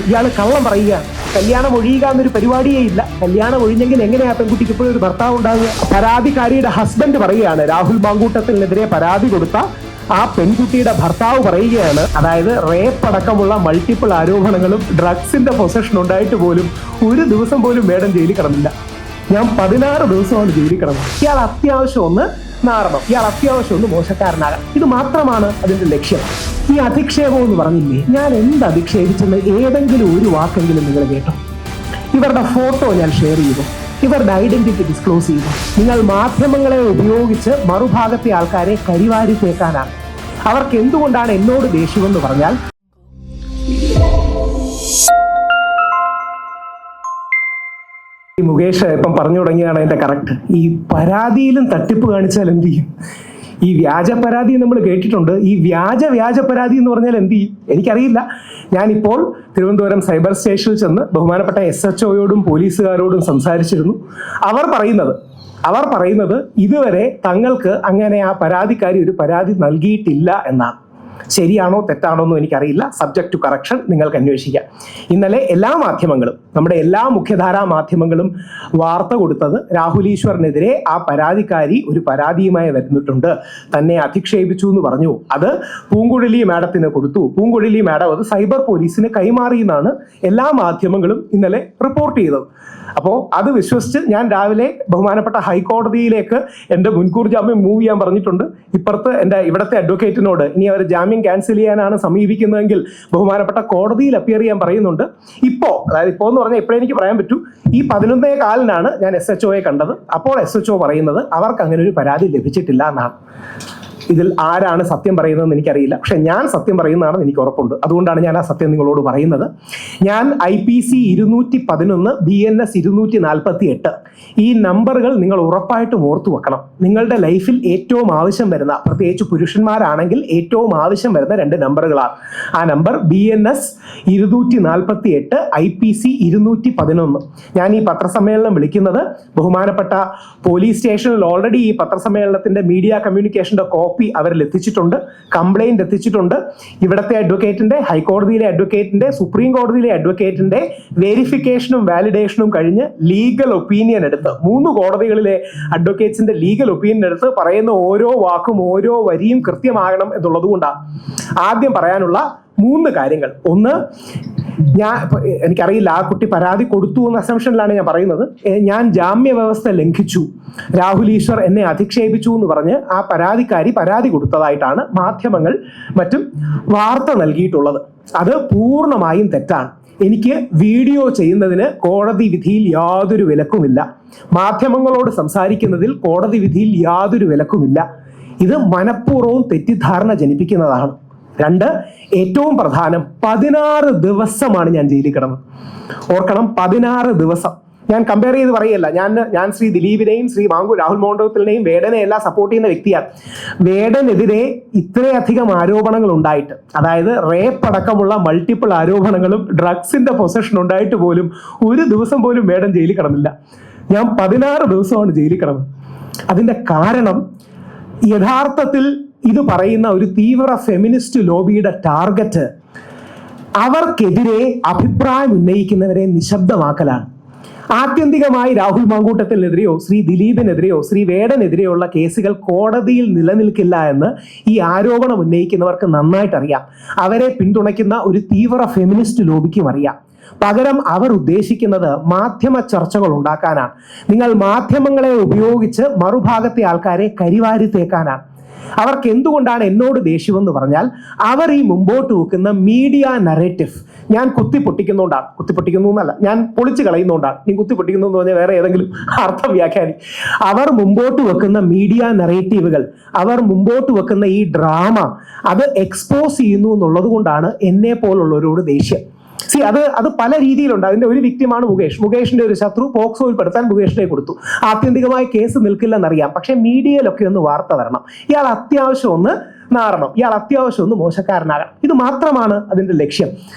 ഇയാൾ കള്ളം പറയുക. കല്യാണം ഒഴിയുക എന്നൊരു പരിപാടിയേ ഇല്ല. കല്യാണം ഒഴിഞ്ഞെങ്കിൽ എങ്ങനെയാ പെൺകുട്ടിക്ക് ഇപ്പോഴും ഒരു ഭർത്താവ് ഉണ്ടാകുക? പരാതിക്കാരിയുടെ ഹസ്ബൻഡ് പറയുകയാണ്, രാഹുൽ മാങ്കൂട്ടത്തിനെതിരെ പരാതി കൊടുത്ത ആ പെൺകുട്ടിയുടെ ഭർത്താവ് പറയുകയാണ്, അതായത് റേപ്പ് അടക്കമുള്ള മൾട്ടിപ്പിൾ ആരോപണങ്ങളും ഡ്രഗ്സിന്റെ പൊസഷൻ ഉണ്ടായിട്ട് പോലും ഒരു ദിവസം പോലും മേഡം ജയിലിൽ കിടന്നില്ല. ഞാൻ 16 ദിവസമാണ് ജയിലിൽ കിടന്നത്. ഇയാൾ അത്യാവശ്യം ഒന്ന് നാറണം, ഇയാൾ അത്യാവശ്യം ഒന്ന് മോശക്കാരനാകാം. ഇത് മാത്രമാണ് അതിന്റെ ലക്ഷ്യം. ഈ അധിക്ഷേപം എന്ന് പറഞ്ഞില്ലേ, ഞാൻ എന്ത് അധിക്ഷേപിച്ചെന്ന് ഏതെങ്കിലും ഒരു വാക്കെങ്കിലും നിങ്ങൾ കേട്ടോ? ഇവരുടെ ഫോട്ടോ ഞാൻ ഷെയർ ചെയ്തു, ഇവരുടെ ഐഡന്റിറ്റി ഡിസ്ക്ലോസ് ചെയ്തു. നിങ്ങൾ മാധ്യമങ്ങളെ ഉപയോഗിച്ച് മറുഭാഗത്തെ ആൾക്കാരെ കരിവാരി തേക്കാനാണ്. അവർക്ക് എന്തുകൊണ്ടാണ് എന്നോട് ദേഷ്യമെന്ന് പറഞ്ഞാൽ, ഈ മുകേഷ് ഇപ്പം പറഞ്ഞു തുടങ്ങിയതാണ് അതിന്റെ കറക്റ്റ്. ഈ പരാതിയിലും തട്ടിപ്പ് കാണിച്ചാൽ എന്ത് ചെയ്യും? ഈ വ്യാജ പരാതി നമ്മൾ കേട്ടിട്ടുണ്ട്. ഈ വ്യാജ പരാതി എന്ന് പറഞ്ഞാൽ എന്ത് ചെയ്യും? എനിക്കറിയില്ല. ഞാനിപ്പോൾ തിരുവനന്തപുരം സൈബർ സ്റ്റേഷനിൽ ചെന്ന് ബഹുമാനപ്പെട്ട SHOയോടും പോലീസുകാരോടും സംസാരിച്ചിരുന്നു. അവർ പറയുന്നത് ഇതുവരെ തങ്ങൾക്ക് അങ്ങനെ ആ പരാതിക്കാരി ഒരു പരാതി നൽകിയിട്ടില്ല എന്നാണ്. ശരിയാണോ തെറ്റാണോ എന്നും എനിക്കറിയില്ല. സബ്ജക്ട് ടു കറക്ഷൻ, നിങ്ങൾക്ക് അന്വേഷിക്കാം. ഇന്നലെ എല്ലാ മാധ്യമങ്ങളും, നമ്മുടെ എല്ലാ മുഖ്യധാരാ മാധ്യമങ്ങളും വാർത്ത കൊടുത്തത് രാഹുൽ ഈശ്വറിനെതിരെ ആ പരാതിക്കാരി ഒരു പരാതിയുമായി വരുന്നിട്ടുണ്ട്, തന്നെ അധിക്ഷേപിച്ചു എന്ന് പറഞ്ഞു. അത് പൂങ്കുഴലി മാഡത്തിന് കൊടുത്തു. പൂങ്കുഴലി മാഡം അത് സൈബർ പോലീസിന് കൈമാറിയെന്നാണ് എല്ലാ മാധ്യമങ്ങളും ഇന്നലെ റിപ്പോർട്ട് ചെയ്തത്. അപ്പോൾ അത് വിശ്വസിച്ച് ഞാൻ രാവിലെ ബഹുമാനപ്പെട്ട ഹൈക്കോടതിയിലേക്ക് എൻ്റെ മുൻകൂർ ജാമ്യം മൂവ് ചെയ്യാൻ പറഞ്ഞിട്ടുണ്ട്. ഇപ്പുറത്ത് ഇവിടുത്തെ അഡ്വക്കേറ്റിനോട് ഇനി അവർ ജാമ്യം ക്യാൻസൽ ചെയ്യാനാണ് സമീപിക്കുന്നതെങ്കിൽ ബഹുമാനപ്പെട്ട കോടതിയിൽ അപ്പിയർ ചെയ്യാൻ പറയുന്നുണ്ട്. അതായത് ഇപ്പോൾ എന്ന് പറഞ്ഞാൽ ഇപ്പോഴെനിക്ക് പറയാൻ പറ്റൂ, ഈ 11:15 ഞാൻ SHOയെ കണ്ടത്. അപ്പോൾ SHO പറയുന്നത് അവർക്ക് അങ്ങനെ ഒരു പരാതി ലഭിച്ചിട്ടില്ല എന്നാണ്. ഇതിൽ ആരാണ് സത്യം പറയുന്നതെന്ന് എനിക്കറിയില്ല, പക്ഷെ ഞാൻ സത്യം പറയുന്നതാണെന്ന് എനിക്ക് ഉറപ്പുണ്ട്. അതുകൊണ്ടാണ് ഞാൻ ആ സത്യം നിങ്ങളോട് പറയുന്നത്. ഞാൻ IPC 211 BNS 248 ഈ നമ്പറുകൾ നിങ്ങൾ ഉറപ്പായിട്ടും ഓർത്തു വെക്കണം. നിങ്ങളുടെ ലൈഫിൽ ഏറ്റവും ആവശ്യം വരുന്ന, പ്രത്യേകിച്ച് പുരുഷന്മാരാണെങ്കിൽ ഏറ്റവും ആവശ്യം വരുന്ന 2 നമ്പറുകളാണ്. ആ നമ്പർ BNS 248 IPC 211. ഞാൻ ഈ പത്രസമ്മേളനം വിളിക്കുന്നത് ബഹുമാനപ്പെട്ട പോലീസ് സ്റ്റേഷനിൽ ഓൾറെഡി ഈ പത്രസമ്മേളനത്തിന്റെ മീഡിയ കമ്മ്യൂണിക്കേഷന്റെ കോപ്പി അവരിൽ എത്തിച്ചിട്ടുണ്ട്, കംപ്ലൈന്റ് എത്തിച്ചിട്ടുണ്ട്. ഇവിടുത്തെ അഡ്വക്കേറ്റിന്റെ, ഹൈക്കോടതിയിലെ അഡ്വക്കേറ്റിന്റെ, സുപ്രീം കോടതിയിലെ അഡ്വക്കേറ്റിന്റെ വെരിഫിക്കേഷനും വാലിഡേഷനും കഴിഞ്ഞ് ലീഗൽ ഒപ്പീനിയൻ എടുത്ത് 3 കോടതികളിലെ അഡ്വക്കേറ്റ്സിന്റെ ലീഗൽ ഒപ്പീനിയൻ എടുത്ത് പറയുന്ന ഓരോ വാക്കും ഓരോ വരിയും കൃത്യമാകണം എന്നുള്ളത് കൊണ്ടാണ് ആദ്യം പറയാനുള്ള 3 കാര്യങ്ങൾ. ഒന്ന്, എനിക്കറിയില്ല ആ കുട്ടി പരാതി കൊടുത്തു എന്ന അസംഷനിലാണ് ഞാൻ പറയുന്നത്. ഞാൻ ജാമ്യ വ്യവസ്ഥ ലംഘിച്ചു, രാഹുൽ ഈശ്വർ എന്നെ അധിക്ഷേപിച്ചു എന്ന് പറഞ്ഞ് ആ പരാതിക്കാരി പരാതി കൊടുത്തതായിട്ടാണ് മാധ്യമങ്ങൾ മറ്റും വാർത്ത നൽകിയിട്ടുള്ളത്. അത് പൂർണ്ണമായും തെറ്റാണ്. എനിക്ക് വീഡിയോ ചെയ്യുന്നതിന് കോടതി വിധിയിൽ യാതൊരു വിലക്കുമില്ല. മാധ്യമങ്ങളോട് സംസാരിക്കുന്നതിൽ കോടതി വിധിയിൽ യാതൊരു വിലക്കുമില്ല. ഇത് മനഃപൂർവ്വം തെറ്റിദ്ധാരണ ജനിപ്പിക്കുന്നതാണ്. 2, ഏറ്റവും പ്രധാനം, 16 ദിവസമാണ് ഞാൻ ജയിലിൽ കിടന്നത്. ഓർക്കണം, 16 ദിവസം. ഞാൻ കമ്പയർ ചെയ്ത് പറയല്ല. ഞാൻ ശ്രീ ദിലീപിനെയും ശ്രീ രാഹുൽ മാങ്കൂട്ടത്തിനെയും വേടനെ എല്ലാം സപ്പോർട്ട് ചെയ്യുന്ന വ്യക്തിയാണ്. വേടനെതിരെ ഇത്രയധികം ആരോപണങ്ങൾ ഉണ്ടായിട്ട്, അതായത് റേപ്പ് അടക്കമുള്ള മൾട്ടിപ്പിൾ ആരോപണങ്ങളും ഡ്രഗ്സിന്റെ പൊസഷൻ ഉണ്ടായിട്ട് പോലും ഒരു ദിവസം പോലും വേടൻ ജയിലിൽ കിടന്നില്ല. ഞാൻ 16 ദിവസമാണ് ജയിലിൽ കിടന്നത്. അതിന്റെ കാരണം, യഥാർത്ഥത്തിൽ ഇത് പറയുന്ന ഒരു തീവ്ര ഫെമിനിസ്റ്റ് ലോബിയുടെ ടാർഗറ്റ് അവർക്കെതിരെ അഭിപ്രായം ഉന്നയിക്കുന്നവരെ നിശബ്ദമാക്കലാണ്. ആത്യന്തികമായി രാഹുൽ മാങ്കൂട്ടത്തിനെതിരെയോ ശ്രീ ദിലീപിനെതിരെയോ ശ്രീ വേടനെതിരെയുള്ള കേസുകൾ കോടതിയിൽ നിലനിൽക്കില്ല എന്ന് ഈ ആരോപണം ഉന്നയിക്കുന്നവർക്ക് നന്നായിട്ട് അറിയാം. അവരെ പിന്തുണയ്ക്കുന്ന ഒരു തീവ്ര ഫെമിനിസ്റ്റ് ലോബിക്കും അറിയാം. പകരം അവർ ഉദ്ദേശിക്കുന്നത് മാധ്യമ ചർച്ചകൾ ഉണ്ടാക്കാനാണ്. നിങ്ങൾ മാധ്യമങ്ങളെ ഉപയോഗിച്ച് മറുഭാഗത്തെ ആൾക്കാരെ കരിവാരി തേക്കാനാണ്. അവർക്ക് എന്തുകൊണ്ടാണ് എന്നോട് ദേഷ്യമെന്ന് പറഞ്ഞാൽ, അവർ ഈ മുമ്പോട്ട് വെക്കുന്ന മീഡിയ നറേറ്റീവ് ഞാൻ കുത്തിപ്പൊട്ടിക്കുന്നു എന്നല്ല, ഞാൻ പൊളിച്ചു കളയുന്നതുകൊണ്ടാണ്. നീ കുത്തിപ്പൊട്ടിക്കുന്നു എന്ന് പറഞ്ഞാൽ വേറെ ഏതെങ്കിലും അർത്ഥം വ്യാഖ്യാനി. അവർ മുമ്പോട്ട് വെക്കുന്ന മീഡിയ നറേറ്റീവുകൾ, അവർ മുമ്പോട്ട് വെക്കുന്ന ഈ ഡ്രാമ, അത് എക്സ്പോസ് ചെയ്യുന്നു എന്നുള്ളത് കൊണ്ടാണ് എന്നെ പോലുള്ളവരോട് ദേഷ്യം. അത് പല രീതിയിലുണ്ട്. അതിന്റെ ഒരു വ്യക്തിമാണ് മുകേഷിന്റെ ഒരു ശത്രു പോക്സോയിൽ പെടുത്താൻ മുകേഷിനെ കൊടുത്തു. ആത്യന്തികമായി കേസ് നിൽക്കില്ലെന്നറിയാം, പക്ഷെ മീഡിയയിലൊക്കെ ഒന്ന് വാർത്ത വരണം. ഇയാൾ അത്യാവശ്യം ഒന്ന് നാറണം, ഇയാൾ അത്യാവശ്യം ഒന്ന് മോശക്കാരനാകണം. ഇത് മാത്രമാണ് അതിന്റെ ലക്ഷ്യം.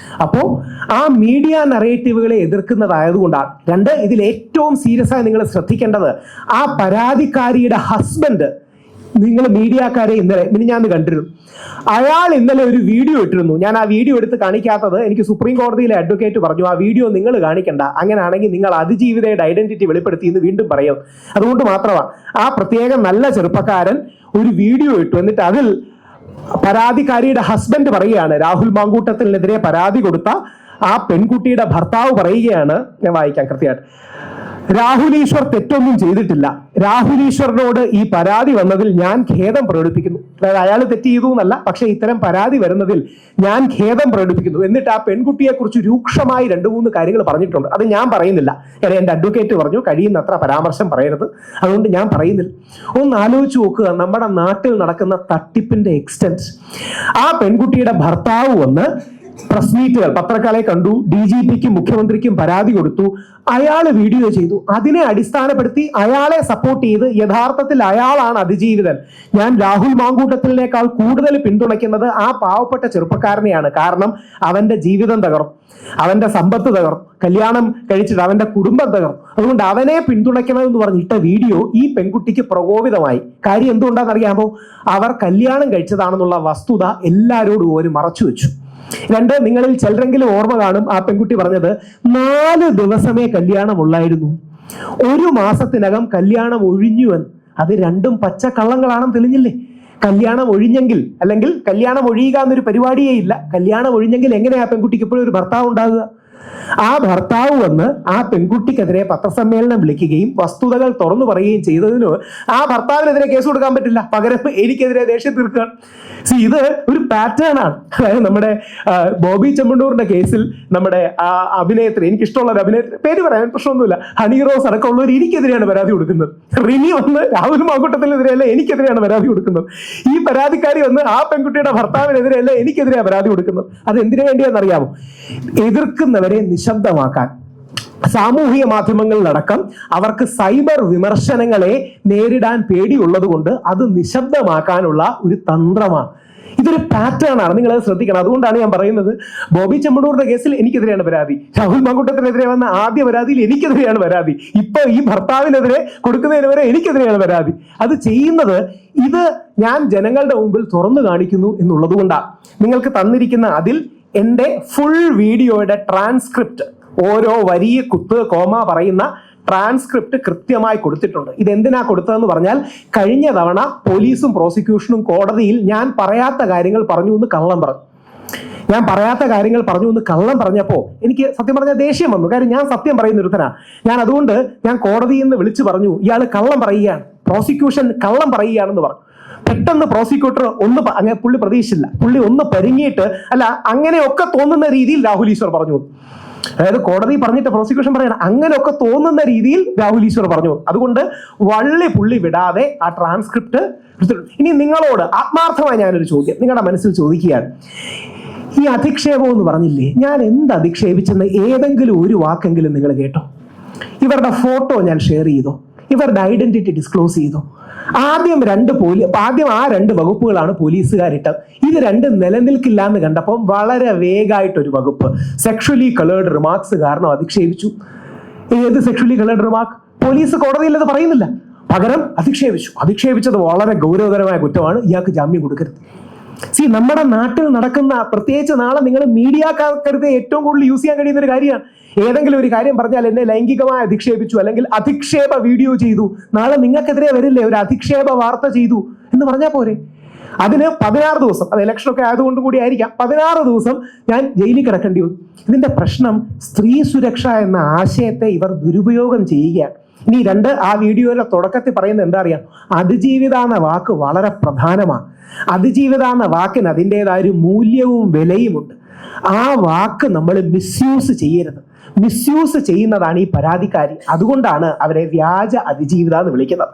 അപ്പോൾ ആ മീഡിയ നറേറ്റീവുകളെ എതിർക്കുന്നതായതുകൊണ്ടാണ്. 2, ഇതിൽ ഏറ്റവും സീരിയസ് ആയി നിങ്ങൾ ശ്രദ്ധിക്കേണ്ടത്, ആ പരാതിക്കാരിയുടെ ഹസ്ബൻഡ് നിങ്ങൾ മീഡിയക്കാരെ ഇന്നലെ ഞാൻ കണ്ടിരുന്നു. അയാൾ ഇന്നലെ ഒരു വീഡിയോ ഇട്ടിരുന്നു. ഞാൻ ആ വീഡിയോ എടുത്ത് കാണിക്കാത്തത് എനിക്ക് സുപ്രീം കോടതിയിലെ അഡ്വക്കേറ്റ് പറഞ്ഞു ആ വീഡിയോ നിങ്ങൾ കാണിക്കണ്ട, അങ്ങനെയാണെങ്കിൽ നിങ്ങൾ അതിജീവിതയുടെ ഐഡന്റിറ്റി വെളിപ്പെടുത്തി എന്ന് വീണ്ടും പറയും. അതുകൊണ്ട് മാത്രമാണ് ആ പ്രത്യേകം നല്ല ചെറുപ്പക്കാരൻ ഒരു വീഡിയോ ഇട്ടു. എന്നിട്ട് അതിൽ പരാതിക്കാരിയുടെ ഹസ്ബൻഡ് പറയുകയാണ്, രാഹുൽ മാങ്കൂട്ടത്തിനെതിരെ പരാതി കൊടുത്ത ആ പെൺകുട്ടിയുടെ ഭർത്താവ് പറയുകയാണ്, ഞാൻ വായിക്കാം കൃത്യമായിട്ട്, രാഹുൽ ഈശ്വർ തെറ്റൊന്നും ചെയ്തിട്ടില്ല. രാഹുൽ ഈശ്വറിനോട് ഈ പരാതി വന്നതിൽ ഞാൻ ഖേദം പ്രകടിപ്പിക്കുന്നു. അതായത് അയാൾ തെറ്റ് ചെയ്തു എന്നല്ല, പക്ഷെ ഇത്തരം പരാതി വരുന്നതിൽ ഞാൻ ഖേദം പ്രകടിപ്പിക്കുന്നു. എന്നിട്ട് ആ പെൺകുട്ടിയെ കുറിച്ച് രൂക്ഷമായി 2-3 കാര്യങ്ങൾ പറഞ്ഞിട്ടുണ്ട്. അത് ഞാൻ പറയുന്നില്ല, കാരണം എൻ്റെ അഡ്വക്കേറ്റ് പറഞ്ഞു കഴിയുന്നത്ര പരാമർശം പറയരുത്, അതുകൊണ്ട് ഞാൻ പറയുന്നില്ല. ഒന്ന് ആലോചിച്ച് നോക്കുക, നമ്മുടെ നാട്ടിൽ നടക്കുന്ന തട്ടിപ്പിന്റെ എക്സ്റ്റെന്റ്. ആ പെൺകുട്ടിയുടെ ഭർത്താവ് വന്ന് പ്രസ് മീറ്റുകൾ, പത്രക്കാരെ കണ്ടു, DGPക്കും മുഖ്യമന്ത്രിക്കും പരാതി കൊടുത്തു, അയാൾ വീഡിയോ ചെയ്തു. അതിനെ അടിസ്ഥാനപ്പെടുത്തി അയാളെ സപ്പോർട്ട് ചെയ്ത് യഥാർത്ഥത്തിൽ അയാളാണ് അതിജീവിതൻ, ഞാൻ രാഹുൽ മാങ്കൂട്ടത്തിനേക്കാൾ കൂടുതൽ പിന്തുണയ്ക്കുന്നത് ആ പാവപ്പെട്ട ചെറുപ്പക്കാരനെയാണ്, കാരണം അവന്റെ ജീവിതം തകർന്നു, അവന്റെ സമ്പത്ത് തകർന്നു, കല്യാണം കഴിച്ചിട്ട് അവന്റെ കുടുംബം തകർന്നു, അതുകൊണ്ട് അവനെ പിന്തുണയ്ക്കണമെന്ന് പറഞ്ഞിട്ട വീഡിയോ ഈ പെൺകുട്ടിക്ക് പ്രകോപിതമായി. കാര്യം എന്തുകൊണ്ടാണെന്നറിയാമോ? അവർ കല്യാണം കഴിച്ചതാണെന്നുള്ള വസ്തുത എല്ലാവരോടും ഒരു മറച്ചു വെച്ചു. 2, നിങ്ങളിൽ ചിലരെങ്കിലും ഓർമ്മ കാണും, ആ പെൺകുട്ടി പറഞ്ഞത് 4 ദിവസമേ കല്യാണമുള്ളായിരുന്നു, 1 മാസത്തിനകം കല്യാണം ഒഴിഞ്ഞുവെന്ന്. അത് 2ഉം പച്ച കള്ളങ്ങളാണെന്ന് തെളിഞ്ഞില്ലേ? കല്യാണം ഒഴിഞ്ഞെങ്കിൽ, അല്ലെങ്കിൽ കല്യാണം ഒഴിയുക എന്നൊരു പരിപാടിയേ ഇല്ല, കല്യാണം ഒഴിഞ്ഞെങ്കിൽ എങ്ങനെയാ പെൺകുട്ടിക്ക് ഇപ്പോഴും ഒരു ഭർത്താവ് ഉണ്ടാകുക? ആ ഭർത്താവ് വന്ന് ആ പെൺകുട്ടിക്കെതിരെ പത്രസമ്മേളനം വിളിക്കുകയും വസ്തുതകൾ തുറന്നു പറയുകയും ചെയ്തതിന് ആ ഭർത്താവിനെതിരെ കേസ് കൊടുക്കാൻ പറ്റില്ല, പകരം എനിക്കെതിരെ ദേഷ്യം തീർക്കുകയാണ്. ഇത് ഒരു പാറ്റേൺ ആണ്. അതായത് നമ്മുടെ ബോബി ചെമ്മണ്ണൂറിന്റെ കേസിൽ നമ്മുടെ അഭിനേത്രി, എനിക്കിഷ്ടമുള്ള ഒരു അഭിനേത്രി, പേര് പറയാൻ പ്രശ്നമൊന്നുമില്ല, ഹണി റോസ് അടക്കമുള്ളവർ എനിക്കെതിരെയാണ് പരാതി കൊടുക്കുന്നത്. റിനി വന്ന് രാഹുൽ മാങ്കൂട്ടത്തിനെതിരെയല്ല എനിക്കെതിരെയാണ് പരാതി കൊടുക്കുന്നത്. ഈ പരാതിക്കാരി വന്ന് ആ പെൺകുട്ടിയുടെ ഭർത്താവിനെതിരെയല്ല എനിക്കെതിരെയാണ് പരാതി കൊടുക്കുന്നത്. അത് എന്തിനു വേണ്ടിയാണെന്നറിയാമോ? എതിർക്കുന്നവരെ നിശബ്ദമാക്കാൻ. സാമൂഹിക മാധ്യമങ്ങളിലടക്കം അവർക്ക് സൈബർ വിമർശനങ്ങളെ നേരിടാൻ പേടിയുള്ളത് കൊണ്ട് അത് നിശബ്ദമാക്കാനുള്ള ഒരു തന്ത്രമാണ്. ഇതൊരു പാറ്റേൺ ആണ്, നിങ്ങൾ അത് ശ്രദ്ധിക്കണം. അതുകൊണ്ടാണ് ഞാൻ പറയുന്നത്, ബോബി ചെമ്മണ്ണൂറിന്റെ കേസിൽ എനിക്കെതിരെയാണ് പരാതി, രാഹുൽ മാങ്കൂട്ടത്തിനെതിരെ വന്ന ആദ്യ പരാതിയിൽ എനിക്കെതിരെയാണ് പരാതി, ഇപ്പൊ ഈ ഭർത്താവിനെതിരെ കൊടുക്കുന്നതിന് വരെ എനിക്കെതിരെയാണ് പരാതി. അത് ചെയ്യുന്നത് ഇത് ഞാൻ ജനങ്ങളുടെ മുമ്പിൽ തുറന്നു കാണിക്കുന്നു എന്നുള്ളത് കൊണ്ടാണ്. നിങ്ങൾക്ക് തന്നിരിക്കുന്ന അതിൽ എൻ്റെ ഫുൾ വീഡിയോയുടെ ട്രാൻസ്ക്രിപ്റ്റ്, ഓരോ വരിയെ കുത്ത് കോമ പറയുന്ന ട്രാൻസ്ക്രിപ്റ്റ് കൃത്യമായി കൊടുത്തിട്ടുണ്ട്. ഇതെന്തിനാ കൊടുത്തതെന്ന് പറഞ്ഞാൽ, കഴിഞ്ഞ തവണ പോലീസും പ്രോസിക്യൂഷനും കോടതിയിൽ ഞാൻ പറയാത്ത കാര്യങ്ങൾ പറഞ്ഞു എന്ന് കള്ളം പറഞ്ഞു. ഞാൻ പറയാത്ത കാര്യങ്ങൾ പറഞ്ഞു എന്ന് കള്ളം പറഞ്ഞപ്പോൾ എനിക്ക് സത്യം പറഞ്ഞാൽ ദേഷ്യം വന്നു. കാര്യം ഞാൻ സത്യം പറയുന്ന ഒരുത്തനാണ്. ഞാൻ കോടതിയിൽ നിന്ന് വിളിച്ചു പറഞ്ഞു, ഇയാൾ കള്ളം പറയുകയാണ്, പ്രോസിക്യൂഷൻ കള്ളം പറയുകയാണെന്ന് പറഞ്ഞു. പെട്ടെന്ന് പ്രോസിക്യൂട്ടർ അങ്ങനെ പുള്ളി പ്രതീക്ഷിച്ചില്ല, പുള്ളി ഒന്ന് പരിങ്ങിയിട്ട്, അല്ല അങ്ങനെയൊക്കെ തോന്നുന്ന രീതിയിൽ രാഹുൽ ഈശ്വർ പറഞ്ഞു. അതായത് കോടതി പറഞ്ഞിട്ട് പ്രോസിക്യൂഷൻ പറയണം, അങ്ങനെയൊക്കെ തോന്നുന്ന രീതിയിൽ രാഹുൽ ഈശ്വർ പറഞ്ഞു. അതുകൊണ്ട് വള്ളി പുള്ളി വിടാതെ ആ ട്രാൻസ്ക്രിപ്റ്റ്. ഇനി നിങ്ങളോട് ആത്മാർത്ഥമായി ഞാനൊരു ചോദ്യം നിങ്ങളുടെ മനസ്സിൽ ചോദിക്കുകയാണ്. ഈ അധിക്ഷേപം എന്ന് പറഞ്ഞില്ലേ, ഞാൻ എന്ത് അധിക്ഷേപിച്ചെന്ന് ഏതെങ്കിലും ഒരു വാക്കെങ്കിലും നിങ്ങൾ കേട്ടോ? ഇവരുടെ ഫോട്ടോ ഞാൻ ഷെയർ ചെയ്തോ? ഇവരുടെ ഐഡന്റിറ്റി ഡിസ്ക്ലോസ് ചെയ്തോ? ആദ്യം ആ 2 വകുപ്പുകളാണ് പോലീസുകാരിട്ടത്. ഇത് 2 നിലനിൽക്കില്ല എന്ന് കണ്ടപ്പോൾ വളരെ വേഗമായിട്ടൊരു വകുപ്പ്, സെക്ഷലി കളേർഡ് റിമാർക്സ് കാരണം അധിക്ഷേപിച്ചു. ഏത് സെക്ഷലി കളേർഡ് റിമാർക്ക്? പോലീസ് കോടതിയിൽ അത് പറയുന്നില്ല, പകരം അധിക്ഷേപിച്ചത് വളരെ ഗൗരവതരമായ കുറ്റമാണ്, ഇയാൾക്ക് ജാമ്യം കൊടുക്കരുത്. നമ്മുടെ നാട്ടിൽ നടക്കുന്ന, പ്രത്യേകിച്ച് നാളെ നിങ്ങൾ മീഡിയക്കാർക്ക് ഏറ്റവും കൂടുതൽ യൂസ് ചെയ്യാൻ കഴിയുന്ന ഒരു കാര്യമാണ്. ഏതെങ്കിലും ഒരു കാര്യം പറഞ്ഞാൽ എന്നെ ലൈംഗികമായി അധിക്ഷേപിച്ചു, അല്ലെങ്കിൽ അധിക്ഷേപ വീഡിയോ ചെയ്തു, നാളെ നിങ്ങൾക്കെതിരെ വരില്ലേ ഒരു അധിക്ഷേപ വാർത്ത ചെയ്തു എന്ന് പറഞ്ഞാൽ പോരെ? അതിന് 16 ദിവസം, അത് ഇലക്ഷനൊക്കെ ആയതുകൊണ്ട് കൂടി ആയിരിക്കാം, 16 ദിവസം ഞാൻ ജയിലിൽ കിടക്കേണ്ടി വന്നു. ഇതിന്റെ പ്രശ്നം സ്ത്രീ സുരക്ഷ എന്ന ആശയത്തെ ഇവർ ദുരുപയോഗം ചെയ്യുകയാണ്. ഇനി 2, ആ വീഡിയോയുടെ തുടക്കത്തിൽ പറയുന്നത് എന്താ അറിയാം? അതിജീവിത എന്ന വാക്ക് വളരെ പ്രധാനമാണ്. അതിജീവിത എന്ന വാക്കിന് അതിൻ്റെതായ ഒരു മൂല്യവും വിലയുമുണ്ട്. ആ വാക്ക് നമ്മൾ മിസ്യൂസ് ചെയ്യരുത്. മിസ്യൂസ് ചെയ്യുന്നതാണ് ഈ പരാതിക്കാരി. അതുകൊണ്ടാണ് അവരെ വ്യാജ അതിജീവിത എന്ന് വിളിക്കുന്നത്.